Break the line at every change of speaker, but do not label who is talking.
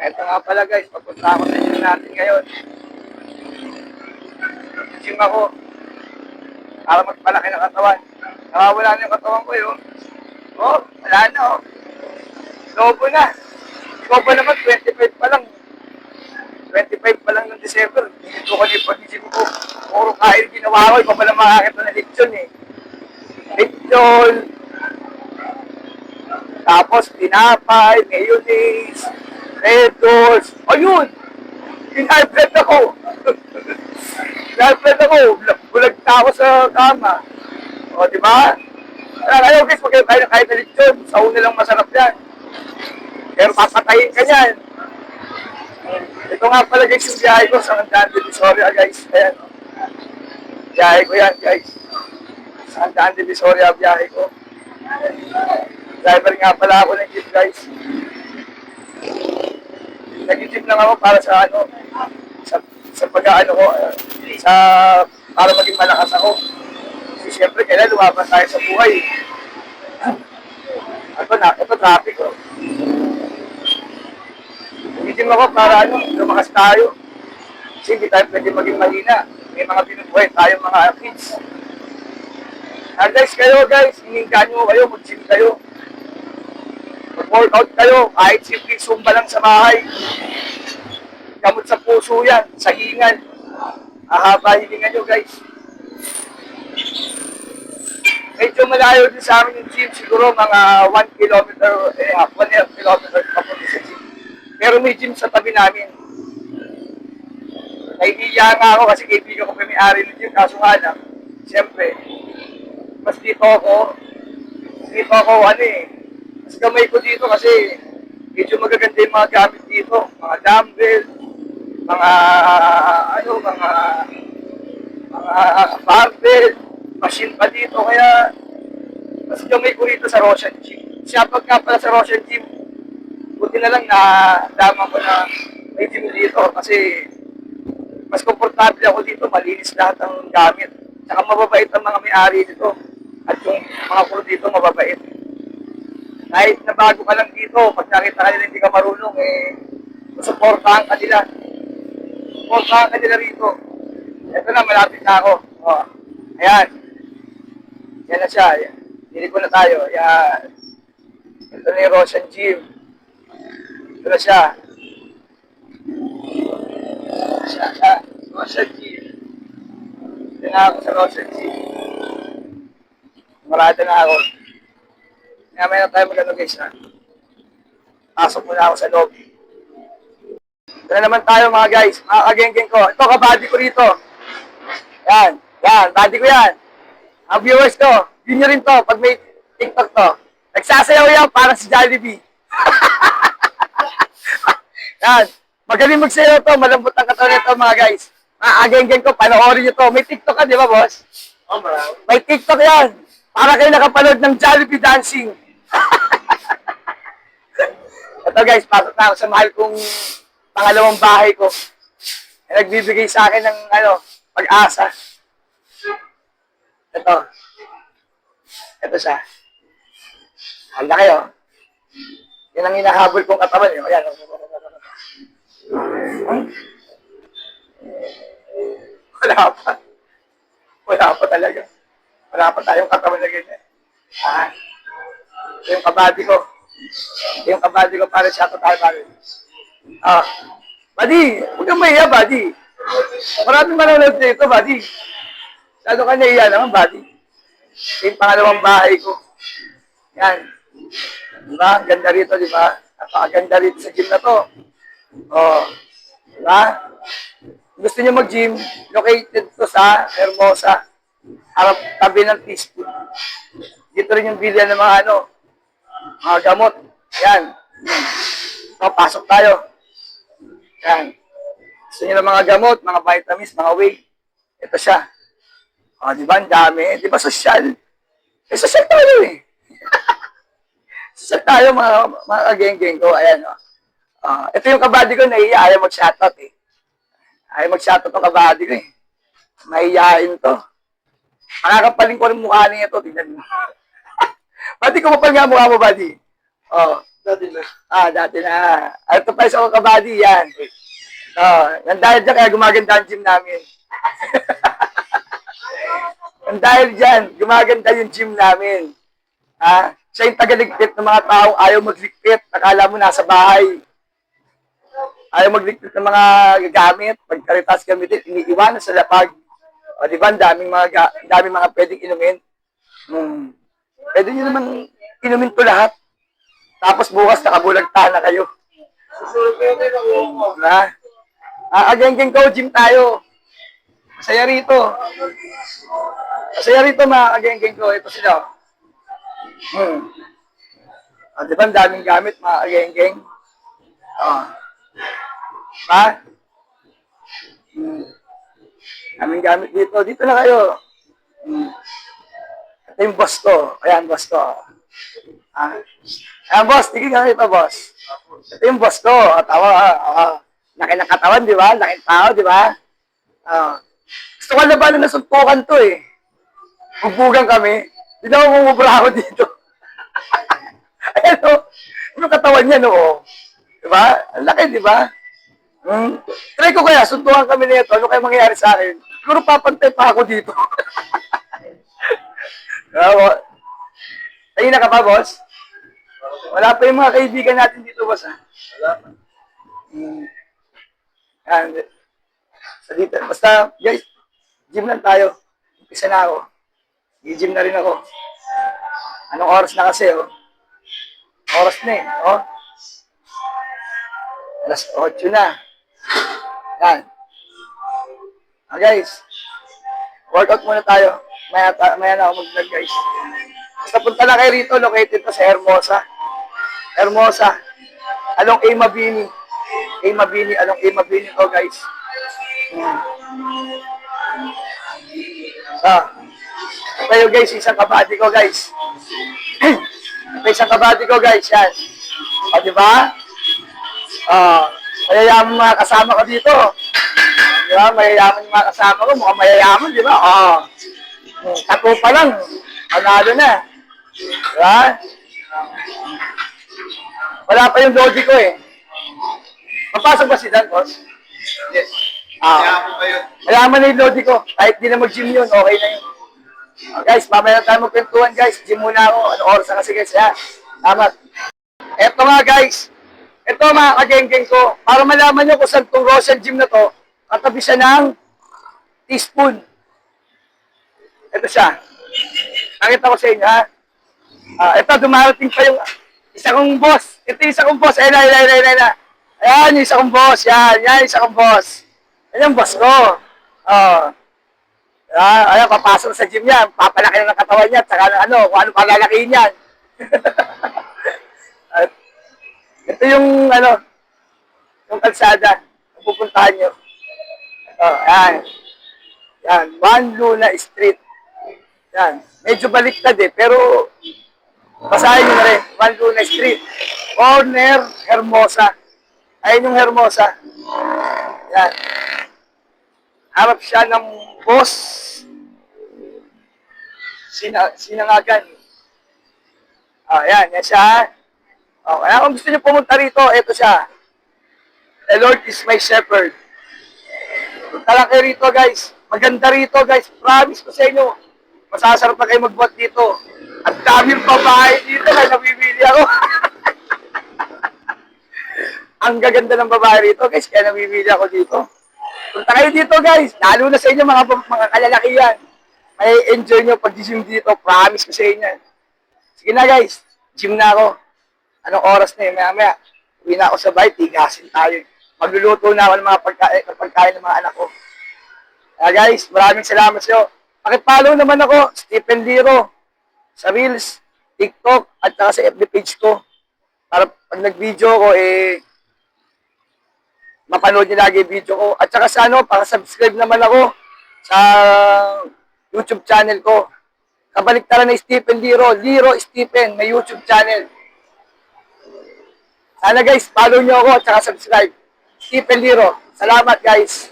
Ito nga pala guys, papunta ako sa gym natin ngayon. Gym ako para magpalaki ng katawan. Nawawala na yung katawan ko yun. Oh, wala na oh. Lobo na. Ikaw ba naman, 25 pa lang. 25 pa lang ng December. Hindi ko kanil pag-gym ko. Puro kain ginawa ko. Iba pala makakita na lechon eh. Lechon. Tapos tinapay, mayonnaise, red doors. Ayun! Pinarplet ako. Pinarplet ako. Bulag na ako sa kama. O, di ba? Ayaw guys, huwag kayo kain na kahit na lechon. Sa una lang masarap yan. Pero papatayin ka niyan. Ito nga pala guys yung biyahe ko sa Andaan Divisoria guys. Ayan. Biyahe ko yan guys. Sa Andaan Divisoria biyahe ko. Driver nga pala ako ng jeep guys. Nag-jeep lang ako para sa ano, sa pag-ano ko, para maging malakas ako. Kasi siyempre kailan lumabas tayo sa buhay. Ito traffic oh. Nag-jeep ako para ano, lumakas tayo. Kasi hindi tayo pwede maging mahina. May mga binubuhay tayong mga kids. Guys, hininggan nyo kayo, mag-gym kayo. Mag-workout kayo, kahit simple zumba lang sa bahay. Gamot sa puso yan, sa hingan. Ahaba hilingan nyo guys. Medyo malayo din sa amin yung gym, siguro mga 1 kilometer, 1 kilometer papunta sa gym. Pero may gym sa tabi namin. Nahihiya nga ako kasi kaibigan ko pa may-ari ng gym, kaso nga lang, siyempre, mas dito ako mas gamay ko dito kasi medyo magaganda yung mga gamit dito, mga dumbbell, mga barbell, machine pa dito, kaya mas gamay ko dito sa Roshan Gym. Siyapag nga pala sa Roshan Gym, buti na lang na dama ko na may gym dito kasi mas komportable ako dito, malinis lahat ng gamit. Saka mababait ang mga may-ari dito. At yung mga crew dito mababait. Kahit na bago ka lang dito, pag nakita ka nila hindi ka marunong, suportahan ka nila. Suportahan ka nila rito. Ito na, malapit na ako. O, ayan. Yan na siya. Dili ko na tayo. Ayan. Ito na yung Roshan Gym. Ito na siya. Roshan Gym. Ito na ako sa Roshan Gym. Marada na ako. Kaya may na tayo magano guys ha. Pasok muna ako sa lobby. Ito na naman tayo mga guys. Mga kagengeng ko. Ito kabady ko rito. Yan. Yan. Body ko yan. Ang viewers ko. Yun nyo rin to. Pag may TikTok to. Nagsasayaw yan para si Jollibee. Yan. Magaling magsayaw to. Malambot ang katawan nito mga guys. Mga kagengeng ko. Panoorin nyo to. May TikTok ka di ba boss? Oh, may TikTok yan. Para kayo nakapanood ng Jollibee dancing. Ito guys, pasok na ako sa mahal kong pangalawang bahay ko. Nagbibigay sa akin ng pag-asa. Ito. Ito siya. Handa kayo. Yan ang hinahabol kong katawan. Ayan. Wala pa. Wala pa talaga. Wala pa tayong katawan na ganyan. Ito yung kabady ko. Ito yung kabady ko para siya tayo bagay. Buddy, huwag kang mahiya, buddy. Maraming manonood dito, buddy. Sado ka nahiya naman, buddy. Ito yung pangalawang bahay ko. Yan. Diba? Ang ganda rito, diba? Napakaganda rito sa gym na to. Diba? Gusto niyo mag-gym, located to sa Hermosa. Harap tabi ng Peaceful. Dito rin yung bilyan ng mga mga gamot. Yan. So, pasok tayo. Yan. Gusto nyo ng mga gamot, mga vitamins, mga whey. Ito siya. Di ba? Ang dami. Di ba social? Social tayo eh. Social tayo mga kageng-geng ko. Ayan. Ito yung kabady ko, nahiya. Ayaw mag-shoutout eh. Ayaw mag-shoutout ang kabady ko eh. Mahiyain to. Nakakapaling ko ng mukha niya ito. Tingnan mo. Buddy, kumapal nga mukha mo, buddy.
Dati na.
Dati na. Ito pa isa ko kabady, yan. Dahil dyan, kaya gumaganda ang gym namin. Dahil dyan, gumaganda yung gym namin. Siya yung tagaligpit ng mga taong ayaw magligpit. Akala mo nasa bahay. Ayaw magligpit ng mga gamit. Pagkaritas gamitin, iniiwanan sa lapag. O, di ba? Ang daming mga pwedeng inumin. Pwede nyo naman inumin to lahat. Tapos bukas nakabulagtahan na kayo. Ageng-geng go, gym tayo. Masaya rito. Masaya rito mga ageng-geng ko. Ito sila. Di ba? Ang daming gamit mga ageng-geng. Daming gamit dito. Dito na kayo. Ito yung boss ko. Ayan, boss ko. Ayan, boss. Tigil ka ito, boss. Ito yung boss ko. Tawa. Laki ng katawan, di ba? Laki ng tao, di ba? Gusto ko labanan na suntukan to eh. Bugbugan kami. Hindi na ako mumubra ako dito. Ayan o. Yung katawan niya, no? Di ba? Ang laki, di ba? Try ko kaya, suntukan kami nito. Ano kaya mangyayari sa akin? Siguro papantay pa ako dito. Tayo na ka pa, boss? Wala pa yung mga kaibigan natin dito, boss, ha? Wala pa. Sa dito. Basta, guys, gym lang tayo. Umpisa na ako. Gym na rin ako. Anong oras na kasi, oh? Oras na eh, oh. Alas 8 na. Yan. Guys, workout muna tayo. Maya na ako mag-vlog, guys. Basta punta na kayo rito, located to sa Hermosa. Hermosa. Along A. Mabini. Along A. Mabini to, guys. Tayo, guys, isang kabady ko, guys. Isang kabady ko, guys, yan. O, di ba? Mayayaman mga kasama ko dito. Di ba? Mayayaman yung mga kasama ko. Mukhang mayayaman, di ba? Tato pa lang. Panalo na. Di ba? Wala pa yung lodi ko eh. Papasok ba si Dan, boss?
Yes.
Mayaman na yung lodi ko. Kahit di na mag-gym yun, okay na yun. Guys, mamaya na tayo magpintuan, guys. Gym muna ako. Ano oras na kasi, guys? Yan. Salamat. Eto nga, guys. Ito mga kageng-geng ko, para malaman nyo kung saan itong Rochelle Gym na to, katabi siya ng teaspoon. Ito siya. Nakita ko sa inyo, ha? Ito, dumarating pa yung isa kong boss. Ito yung isa kong boss. Ayan, Ayan, yung isa kong boss. Yan, isa kong boss. Yan yung boss ko. Ayan, papasok sa gym yan. Papalaki na ng katawan niya. Tsaka kung ano palalakihin yan. Ito yung, yung kalsada na pupuntahan nyo. Yan. Juan Luna Street. Yan. Medyo baliktad eh, pero basahin nyo na rin. Juan Luna Street. Corner Hermosa. Ayun yung Hermosa. Yan. Harap siya ng boss. Sinangagan. Yan siya. Kaya kung gusto niyo pumunta rito, ito siya. The Lord is my shepherd. Punta lang kayo rito, guys. Maganda rito, guys. Promise ko sa inyo. Masasarap na kayo magbuhat dito. Ang daming babae dito, kaya nabibili ako. Ang gaganda ng babae rito, guys. Kaya nabibili ako dito. Punta kayo dito, guys. Lalo na sa inyo, mga kalalakihan. May enjoy nyo pag-gym dito. Promise ko sa inyo. Sige na, guys. Gym na ako. Anong oras na yun? Maya. Uwi na ako sa bahay. Tigasin tayo. Magluluto na ako ng mga pagkain ng mga anak ko. Kaya guys, maraming salamat sa iyo. Pakipollow naman ako, Stephen Liro. Sa Reels, TikTok, at saka sa FB page ko. Para pag nag-video ko, mapanood niyo lagi yung video ko. At saka sa para-subscribe naman ako sa YouTube channel ko. Kabaliktaran na Stephen Liro. Liro Stephen, may YouTube channel. Sana guys, follow nyo ako at saka subscribe. Stephen Liro. Salamat guys.